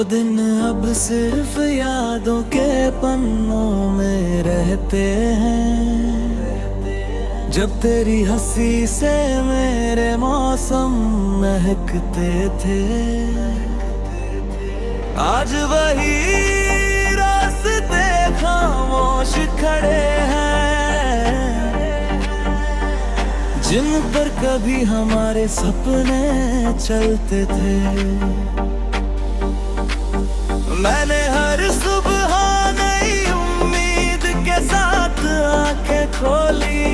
वो दिन अब सिर्फ यादों के पन्नों में रहते हैं, जब तेरी हंसी से मेरे मौसम महकते थे। आज वही रास्ते खामोश खड़े हैं, जिन पर कभी हमारे सपने चलते थे। मैंने हर सुबह नई उम्मीद के साथ आंखें खोली,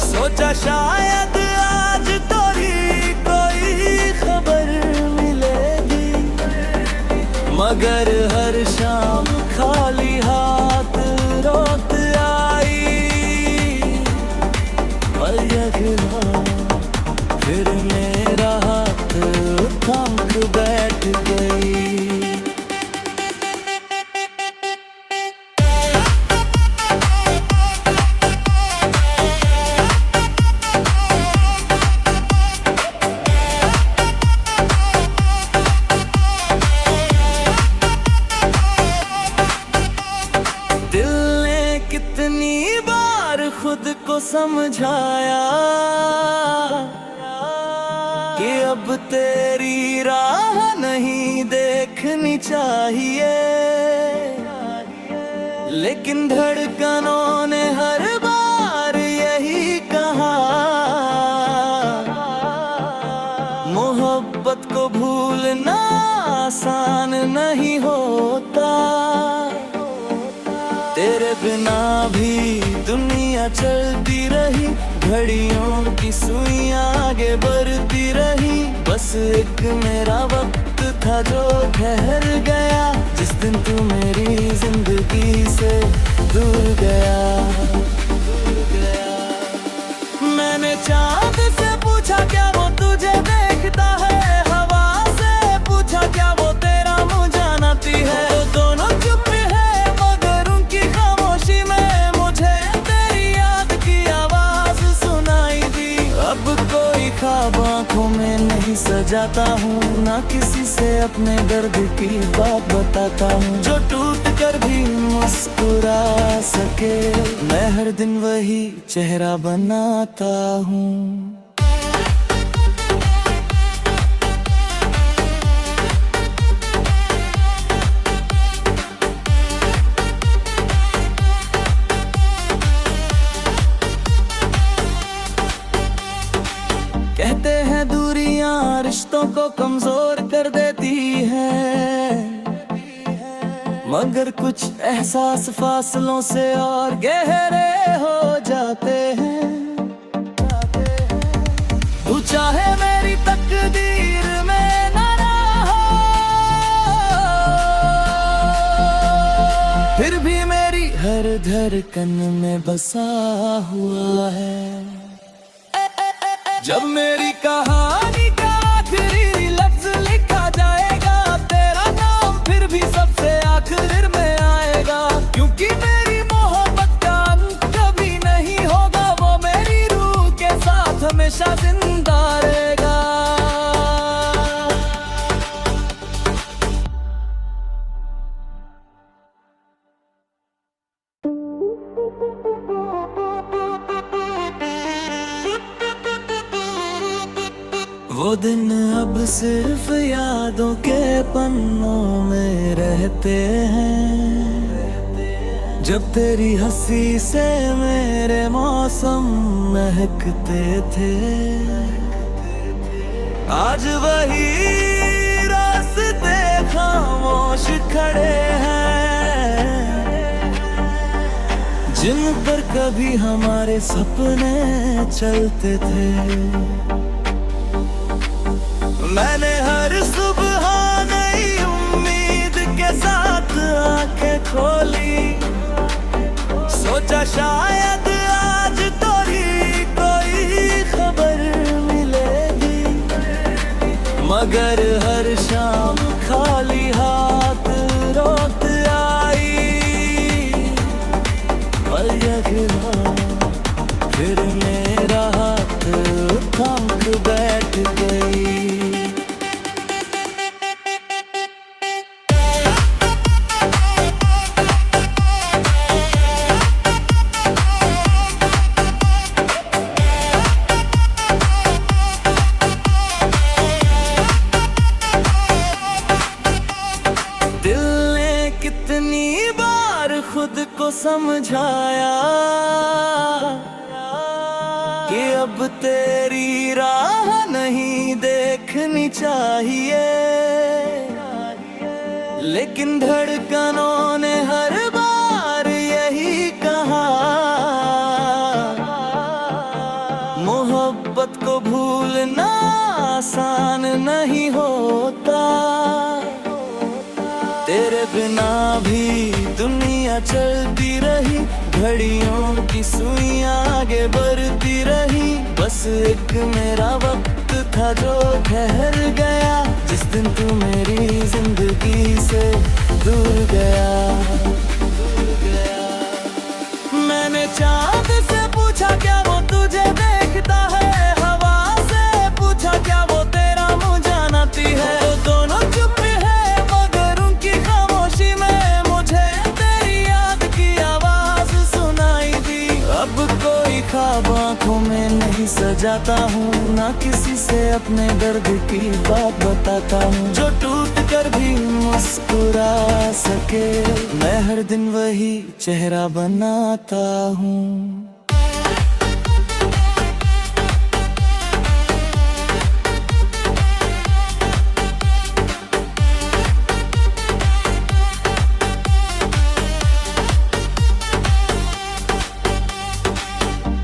सोचा शायद आज थोड़ी कोई खबर मिलेगी, मगर हर शाम खाली हाथ रोत आई। और यकीन फिर मेरा हाथ थाम के बैठ गई। कितनी बार खुद को समझाया कि अब तेरी राह नहीं देखनी चाहिए, लेकिन धड़कनों ने हर बार यही कहा, मोहब्बत को भूलना आसान नहीं होता। तेरे बिना भी दुनिया चलती रही, घड़ियों की सुइयां आगे बढ़ती रही। बस एक मेरा वक्त था जो ठहर गया, जिस दिन तू मेरी जिंदगी से दूर गया। मैंने चांद से पूछा क्या वो तुझे देखता है, हवा से पूछा क्या वो तेरा मुँह जानती है। वो दोनों चुप है मगर उनकी खामोशी में मुझे तेरी याद की आवाज सुनाई दी। अब कोई ख्वाब आंखों में नहीं सजाता हूँ, ना किसी से अपने दर्द की बात बताता हूँ। जो टूट कर भी मुस्कुरा सके, मैं हर दिन वही चेहरा बनाता हूँ। कहते हैं दूरियां रिश्तों को कमजोर कर देती है, मगर कुछ एहसास फासलों से और गहरे हो जाते हैं। तू चाहे मेरी तकदीर में न रहो, फिर भी मेरी हर धड़कन में बसा हुआ है। जब मेरी कहानी का आखिरी लफ्ज लिखा जाएगा, तेरा नाम फिर भी सबसे आखिर में आएगा। क्योंकि मेरी मोहब्बत का अंत कभी नहीं होगा, वो मेरी रूह के साथ हमेशा जिंदा रहेगा। वो दिन अब सिर्फ यादों के पन्नों में रहते हैं, जब तेरी हंसी से मेरे मौसम महकते थे। आज वही रास्ते खामोश खड़े हैं, जिन पर कभी हमारे सपने चलते थे। मैंने हर सुबह नई उम्मीद के साथ आंखें खोली, सोचा शायद आज थोड़ी कोई खबर मिलेगी, मगर हर शाम खाली हाथ रोत आई। और यकीन फिर मेरा हाथ थाम के बैठ गई। समझाया कि अब तेरी राह नहीं देखनी चाहिए, लेकिन धड़कनों ने हर बार यही कहा, मोहब्बत को भूलना आसान नहीं होता। तेरे बिना भी दुनिया चलती रही, घड़ियों की सुइयां आगे बढ़ती रही। बस एक मेरा वक्त था जो ठहर गया, जिस दिन तू मेरी जिंदगी से दूर गया। मैंने चांद से पूछा क्या वो तुझे देखता है, हवा से पूछा क्या वो तेरा मुँह जानती है। वो दोनों चुप है मगर उनकी खामोशी में मुझे तेरी याद की आवाज सुनाई दी। अब कोई ख्वाब आँखों में नहीं सजाता हूँ, ना किसी से अपने दर्द की बात बताता हूँ। जो टूट कर भी मुस्कुरा सके, मैं हर दिन वही चेहरा बनाता हूँ।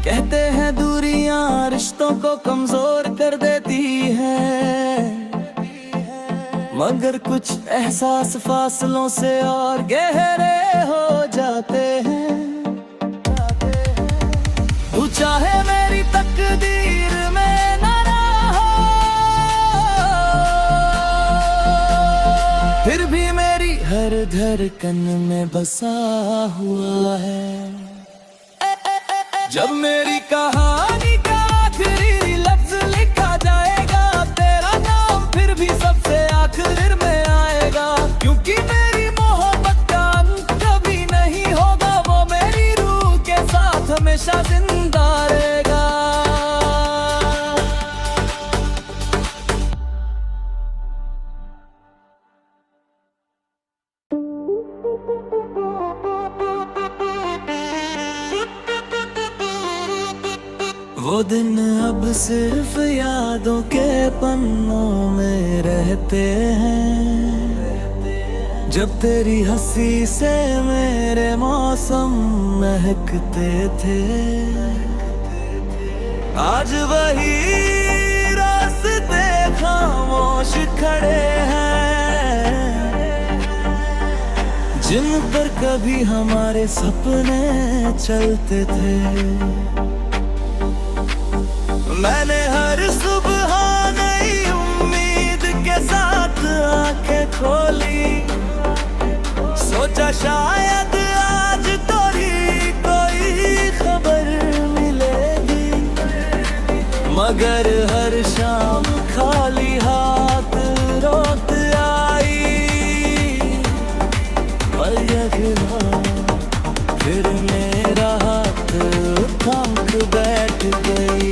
कहते हैं दूरियां रिश्तों को कमजोर कर देती है, मगर कुछ एहसास फासलों से और गहरे हो जाते हैं। तू चाहे मेरी तकदीर में न रहो, फिर भी मेरी हर धड़कन में बसा हुआ है। जब मेरी कहानी का आखिरी लफ्ज लिखा जाएगा, तेरा नाम फिर भी सबसे आखिर में आएगा। क्योंकि मेरी मोहब्बत का अंत कभी नहीं होगा, वो मेरी रूह के साथ हमेशा जिंदा रहेगा। वो दिन अब सिर्फ यादों के पन्नों में रहते हैं, जब तेरी हंसी से मेरे मौसम महकते थे। आज वही रास्ते खामोश खड़े हैं, जिन पर कभी हमारे सपने चलते थे। मैंने हर सुबह नई उम्मीद के साथ आंखें खोली, सोचा शायद आज थोड़ी कोई खबर मिलेगी, मगर हर शाम खाली हाथ रोत आई। पर यकीन फिर मेरा हाथ थक बैठ गई।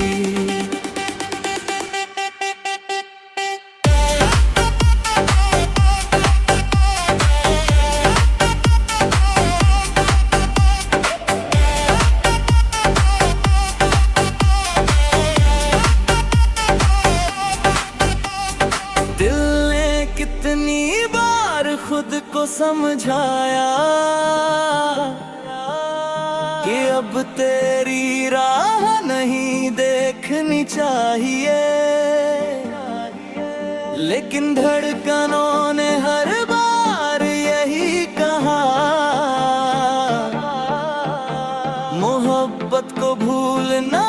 कितनी बार खुद को समझाया कि अब तेरी राह नहीं देखनी चाहिए, लेकिन धड़कनों ने हर बार यही कहा, मोहब्बत को भूलना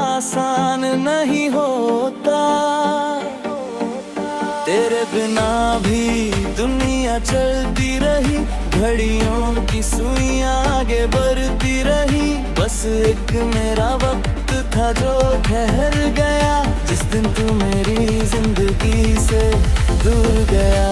आसान नहीं होता। तेरे बिना भी दुनिया चलती रही, घड़ियों की सुइयां आगे बढ़ती रही। बस एक मेरा वक्त था जो ठहर गया, जिस दिन तू मेरी जिंदगी से दूर गया।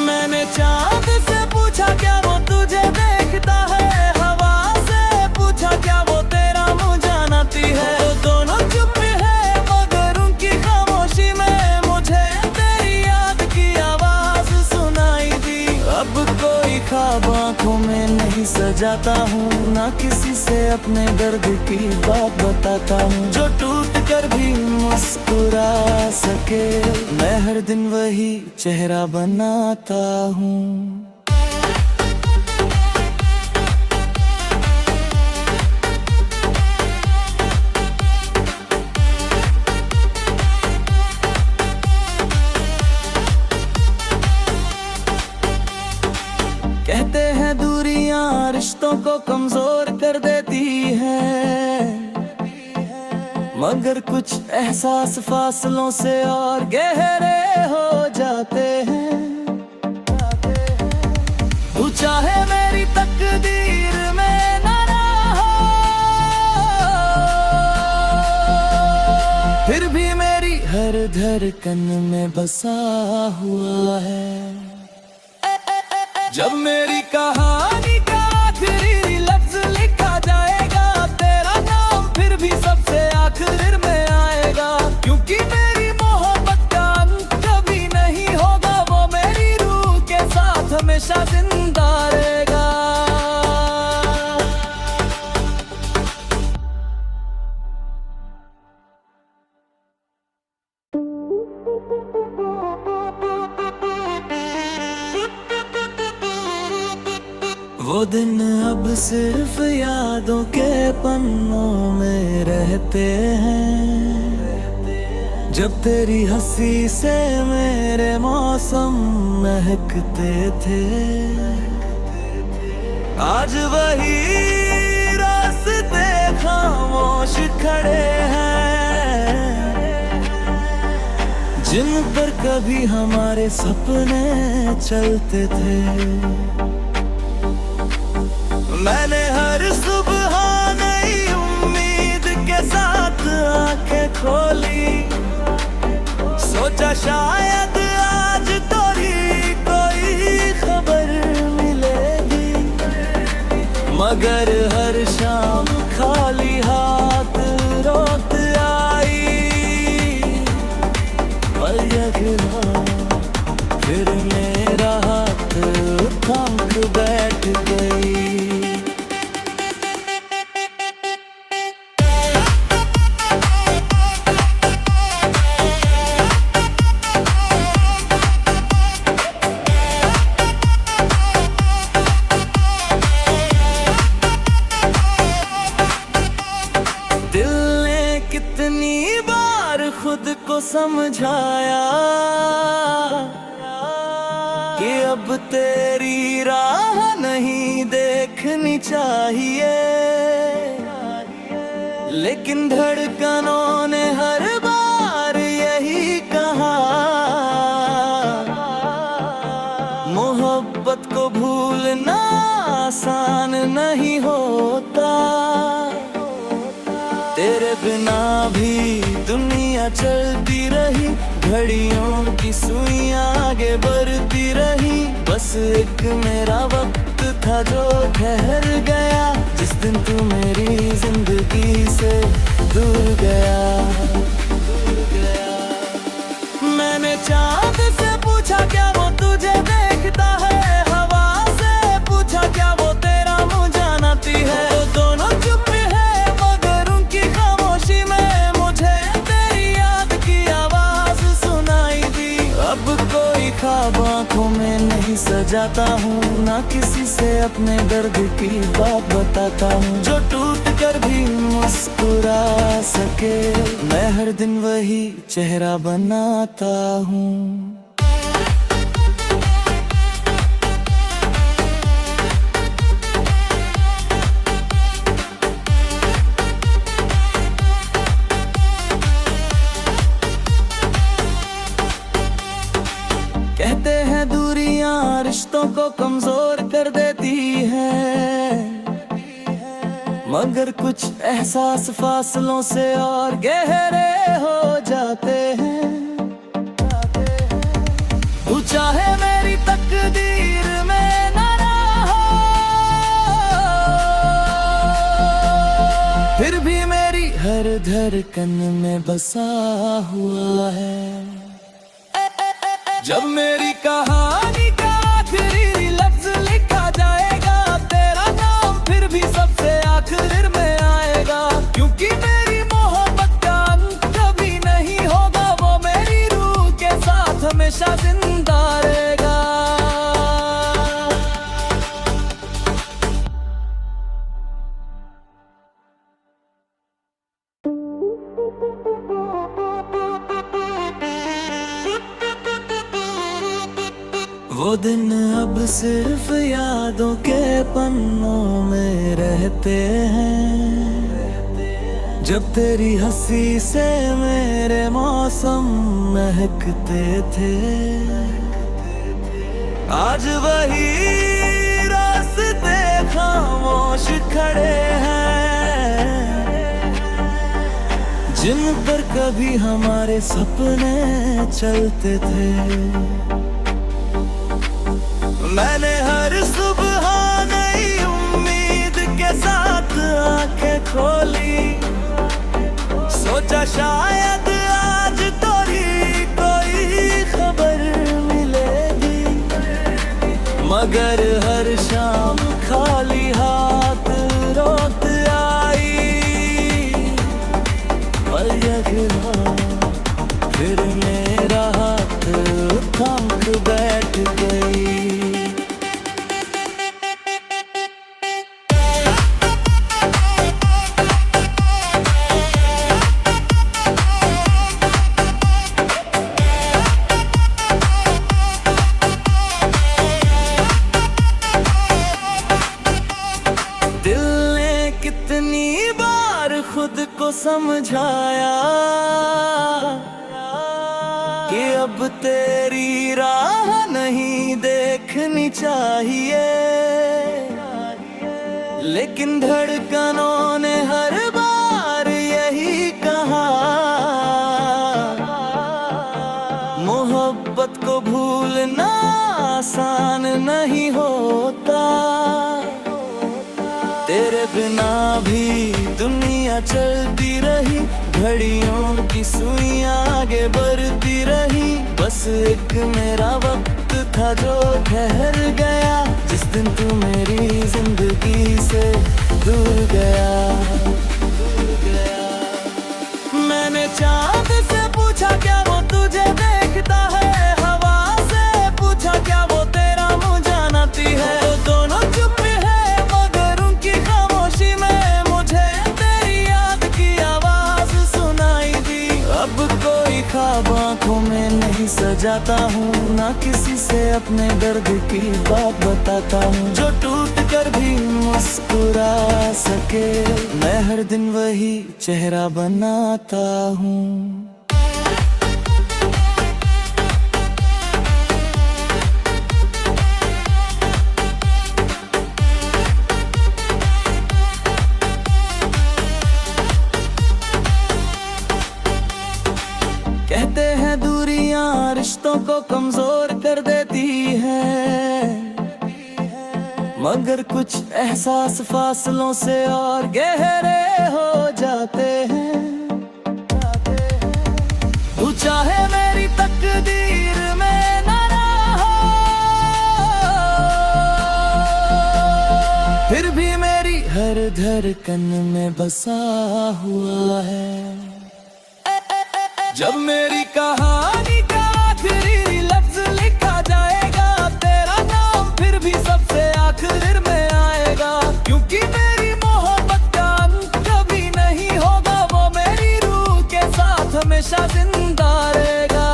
मैंने चांद से पूछा क्या वो तुझे देखता है, हवा से पूछा क्या वो तेरा मुँह जानती है। वो दोनों चुप ख्वाब सजाता हूँ, ना किसी से अपने दर्द की बात बताता हूँ। जो टूट कर भी मुस्कुरा सके, मैं हर दिन वही चेहरा बनाता हूँ। कहते हैं दूरियां रिश्तों को कमजोर कर देती है, मगर कुछ एहसास फासलों से और गहरे हो जाते हैं। तू चाहे मेरी तकदीर में न रहो, फिर भी मेरी हर धड़कन में बसा हुआ है। जब मेरी कहानी का आखिरी लफ्ज लिखा जाएगा, तेरा नाम फिर भी सबसे आखिर में आएगा। क्योंकि मेरी मोहब्बत का अंत कभी नहीं होगा, वो मेरी रूह के साथ हमेशा जिंदा रहेगा। वो दिन अब सिर्फ यादों के पन्नों में रहते हैं, जब तेरी हंसी से मेरे मौसम महकते थे। आज वही रास्ते खामोश खड़े हैं, जिन पर कभी हमारे सपने चलते थे। मैंने हर सुबह नई उम्मीद के साथ आंखें खोली, सोचा शायद आज थोड़ी कोई खबर मिलेगी, मगर हर शाम खाली हाथ रोत आई। पल गिरा फिर मेरा हाथ थम बैठ गई। कितनी बार खुद को समझाया कि अब तेरी राह नहीं देखनी चाहिए, लेकिन धड़कनों ने हर बार यही कहा, मोहब्बत को भूलना आसान नहीं होता। तेरे बिना भी दुनिया चलती रही, घड़ियों की सुइयां आगे बढ़ती रही। बस एक मेरा वक्त था जो ठहर गया, जिस दिन तू मेरी जिंदगी से दूर गया। मैंने चांद से पूछा क्या वो तुझे देखता है, हवा से पूछा क्या वो तेरा मुँह जानती है। वो दोनों चुप ख्वाब आँखों में नहीं सजाता हूँ, ना किसी से अपने दर्द की बात बताता हूँ। जो टूट कर भी मुस्कुरा सके, मैं हर दिन वही चेहरा बनाता हूँ। कहते हैं दूरियां रिश्तों को कमजोर कर देती है, मगर कुछ एहसास फासलों से और गहरे हो जाते हैं। तू चाहे मेरी तकदीर में न रहो, फिर भी मेरी हर धड़कन में बसा हुआ है। जब मेरी कहानी का आखिरी लफ्ज लिखा जाएगा, तेरा नाम हमेशा जिंदा रहेगा। वो दिन अब सिर्फ यादों के पन्नों में रहते हैं, जब तेरी हंसी से मेरे मौसम महकते थे। आज वही रास्ते खामोश खड़े हैं, जिन पर कभी हमारे सपने चलते थे। मैंने हर सुबह नई उम्मीद के साथ आंखें खोली, सोचा शायद आज थोड़ी कोई खबर मिलेगी, मगर हर शाम खाली हाथ रोत आई। और फिर मेरा हाथ थम बैठ गई। कितनी बार खुद को समझाया कि अब तेरी राह नहीं देखनी चाहिए, लेकिन धड़कनों ने हर बार यही कहा, मोहब्बत को भूलना आसान नहीं होता। तेरे बिना भी दुनिया चलती रही, घड़ियों की सुइयां आगे बढ़ती रही। बस एक मेरा वक्त था जो ठहर गया, जिस दिन तू मेरी जिंदगी से दूर गया। मैंने चांद से पूछा क्या वो तुझे देखता है, हवा से पूछा क्या वो तेरा मुँह जानती है। वो दोनों चुप ख्वाब आँखों में नहीं सजाता हूँ, ना किसी से अपने दर्द की बात बताता हूँ। जो टूट कर भी मुस्कुरा सके, मैं हर दिन वही चेहरा बनाता हूँ। कहते हैं दूरियां रिश्तों को कमजोर कर देती है, मगर कुछ एहसास फासलों से और गहरे हो जाते हैं। तू चाहे मेरी तकदीर में ना हो, फिर भी मेरी हर धड़कन में बसा हुआ है। जब मेरी कहानी का आखिरी लफ्ज लिखा जाएगा, तेरा नाम फिर भी सबसे आखिर में आएगा। क्योंकि मेरी मोहब्बत का अंत कभी नहीं होगा, वो मेरी रूह के साथ हमेशा जिंदा रहेगा।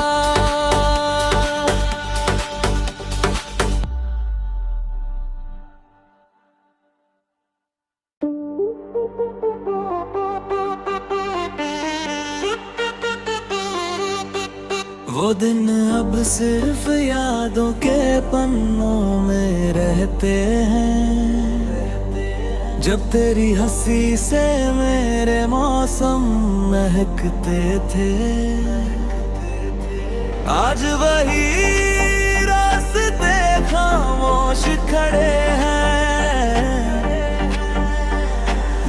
वो दिन अब सिर्फ यादों के पन्नों में रहते हैं, जब तेरी हंसी से मेरे मौसम महकते थे। आज वही रास्ते खामोश खड़े हैं,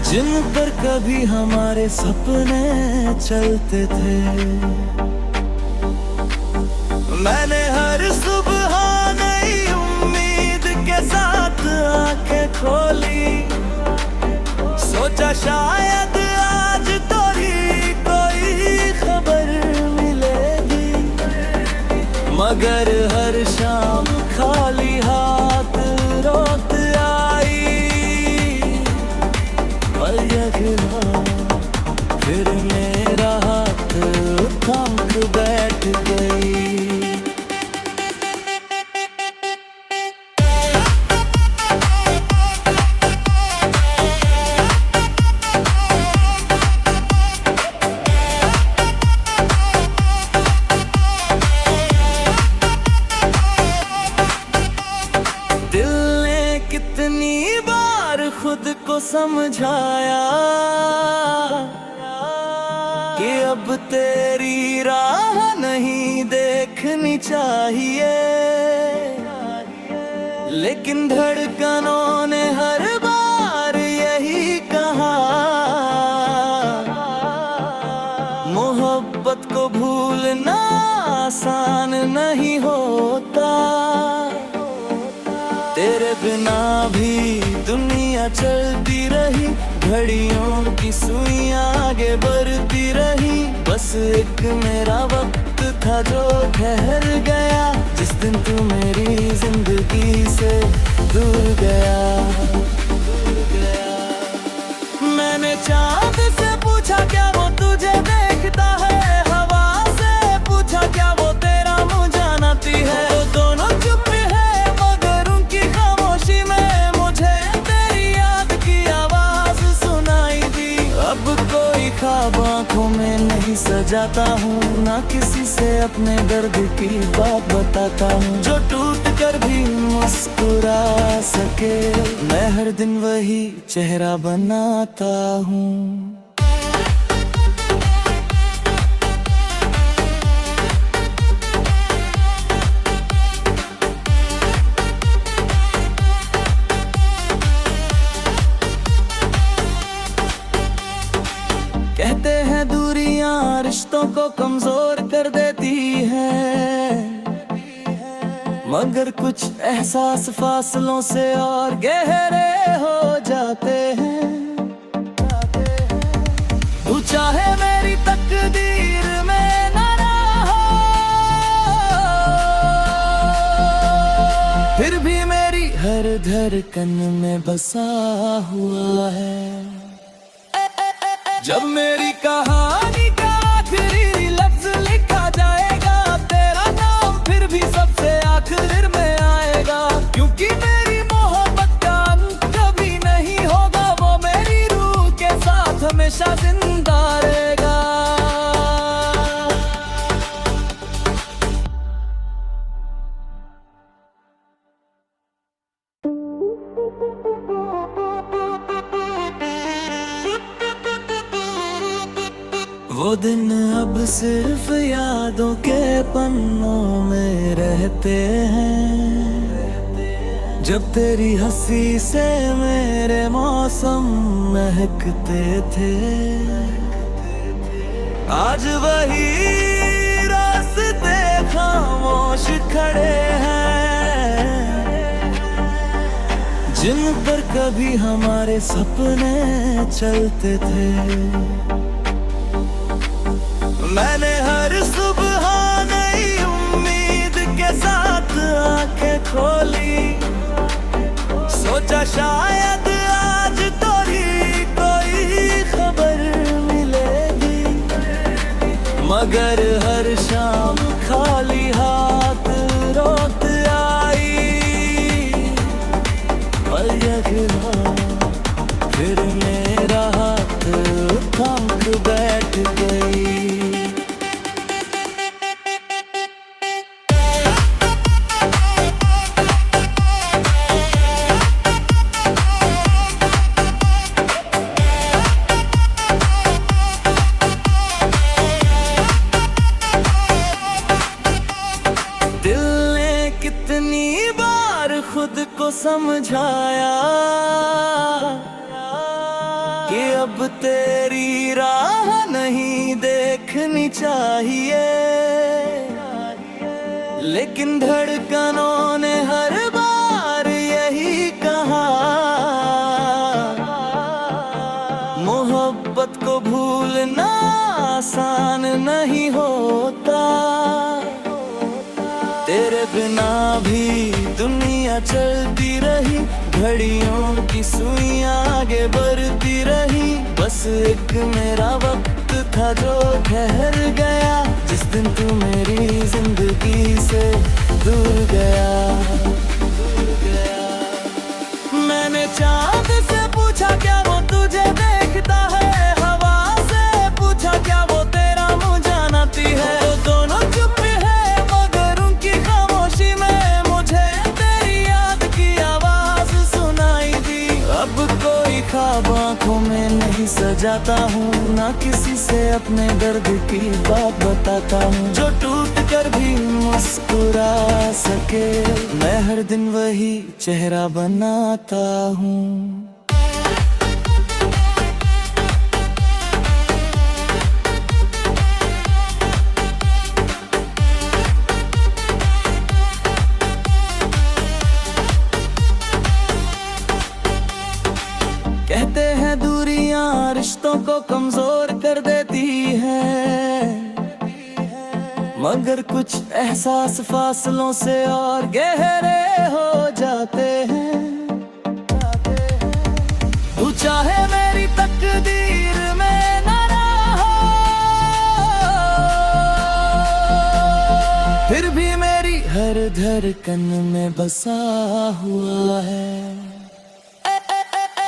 जिन पर कभी हमारे सपने चलते थे। मैंने हर सुबह नई उम्मीद के साथ आंखें खोली, सोचा शायद आज थोड़ी कोई खबर मिलेगी, मगर मगर हर शाम खाली हाथ रोत आई। पल यखना फिर मेरा हाथ थाम के बैठ गई। दिल ने कितनी बार खुद को समझाया कि अब तेरी राह नहीं देखनी चाहिए, लेकिन धड़कनों ने हर बार यही कहा, मोहब्बत को भूलना आसान नहीं होता। तेरे बिना भी दुनिया चलती रही, घड़ियों की सुइयां आगे बढ़ती रही। बस एक मेरा वक्त था जो ठहर गया, जिस दिन तू मेरी जिंदगी से दूर गया। मैंने चांद से पूछा क्या वो तुझे देखता है, हवा से पूछा क्या वो तेरा मुँह जानती है। वो दोनों चुप है मगर उनकी खामोशी में मुझे तेरी याद की आवाज सुनाई दी। अब कोई ख्वाब आंखों में नहीं सजाता हूँ, ना किसी से अपने दर्द की बात बताता हूँ। जो टूट कर भी मुस्कुरा सके, मैं हर दिन वही चेहरा बनाता हूँ। कहते हैं दूरियां रिश्तों को कमजोर कर देती है, मगर कुछ एहसास फासलों से और गहरे हो जाते हैं। तू चाहे मेरी तकदीर में न रहो, फिर भी मेरी हर धड़कन में बसा हुआ है। जब मेरी कहानी का आखिरी लफ्ज लिखा जाएगा, तेरा नाम फिर भी सबसे आखिर में आएगा। क्योंकि मेरी मोहब्बत का अंत कभी नहीं होगा, वो मेरी रूह के साथ हमेशा जिंदा रहेगा। वो दिन अब सिर्फ यादों के पन्नों में रहते हैं, जब तेरी हंसी से मेरे मौसम महकते थे। आज वही रास्ते खामोश खड़े हैं, जिन पर कभी हमारे सपने चलते थे। मैंने हर सुबह नई उम्मीद के साथ आंखें खोली, सोचा शायद आज थोड़ी कोई खबर मिलेगी, मगर हर शाम खाली हाथ रोत आई। पल यखना फिर मेरा हाथ थाम के बैठ गई। कितनी बार खुद को समझाया कि अब तेरी राह नहीं देखनी चाहिए, लेकिन धड़कनों ने हर बार यही कहा, मोहब्बत को भूलना आसान नहीं होता। तेरे बिना भी दुनिया चलती रही, घड़ियों की सुइयां आगे बढ़ती रही। बस एक मेरा वक्त था जो ठहर गया, जिस दिन तू मेरी जिंदगी से दूर गया। मैंने चांद से पूछा क्या वो तुझे देखता है, हवा से पूछा क्या वो तेरा मुँह जानती है। वो दोनों चुप है मगर उनकी खामोशी में मुझे तेरी याद की आवाज सुनाई दी। अब कोई ख्वाब आँखों में नहीं सजाता हूँ, ना किसी से अपने दर्द की बात बताता हूँ। जो टूट कर भी मुस्कुरा सके, मैं हर दिन वही चेहरा बनाता हूँ। कहते हैं दूरियां रिश्तों को कमजोर कर देती है, मगर कुछ एहसास फासलों से और गहरे हो जाते हैं। तू चाहे मेरी तकदीर में न रहो, फिर भी मेरी हर धड़कन में बसा हुआ है।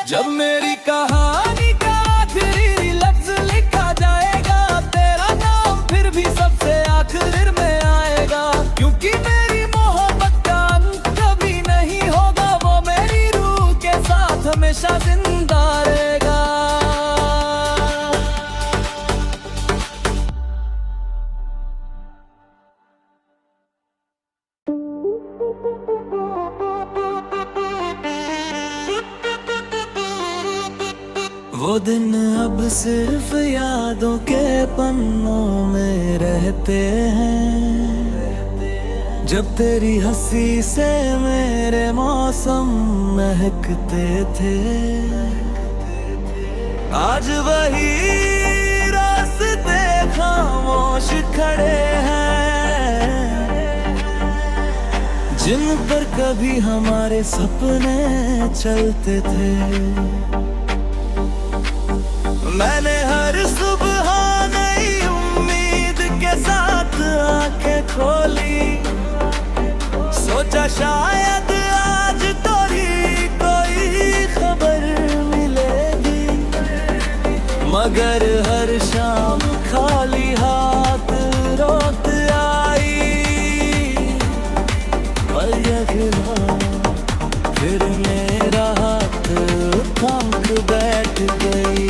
जब मेरी कहानी का आखिरी लफ्ज लिखा जाएगा, तेरा नाम फिर भी सबसे आखिर में आएगा। क्योंकि मेरी मोहब्बत का अंत कभी नहीं होगा, वो मेरी रूह के साथ हमेशा जिंदा रहेगा। वो दिन अब सिर्फ यादों के पन्नों में रहते हैं, जब तेरी हंसी से मेरे मौसम महकते थे। आज वही रास्ते खामोश खड़े हैं, जिन पर कभी हमारे सपने चलते थे। मैंने हर सुबह नई उम्मीद के साथ आंखें खोली, सोचा शायद आज थोड़ी कोई खबर मिलेगी, मगर हर शाम खाली हाथ रोत आई। पल यकीन फिर मेरा हाथ थाम के बैठ गई।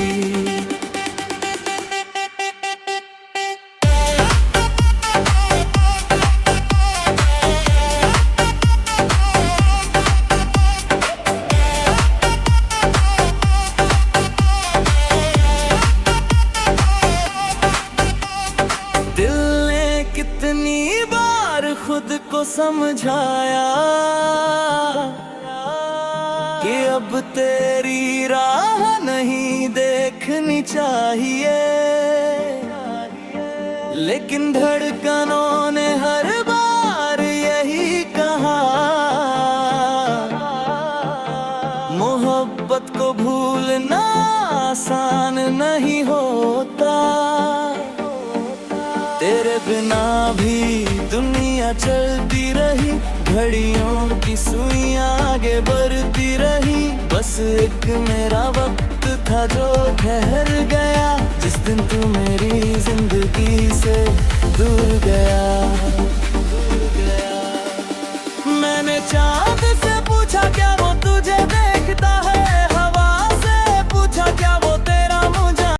कितनी बार खुद को समझाया कि अब तेरी राह नहीं देखनी चाहिए, लेकिन धड़कनों ने हर बार यही कहा, मोहब्बत को भूलना आसान नहीं होता। तेरे बिना भी दुनिया चलती रही, घड़ियों की सुइयां आगे बढ़ती रही। बस एक मेरा वक्त था जो ठहर गया, जिस दिन तू मेरी जिंदगी से दूर गया।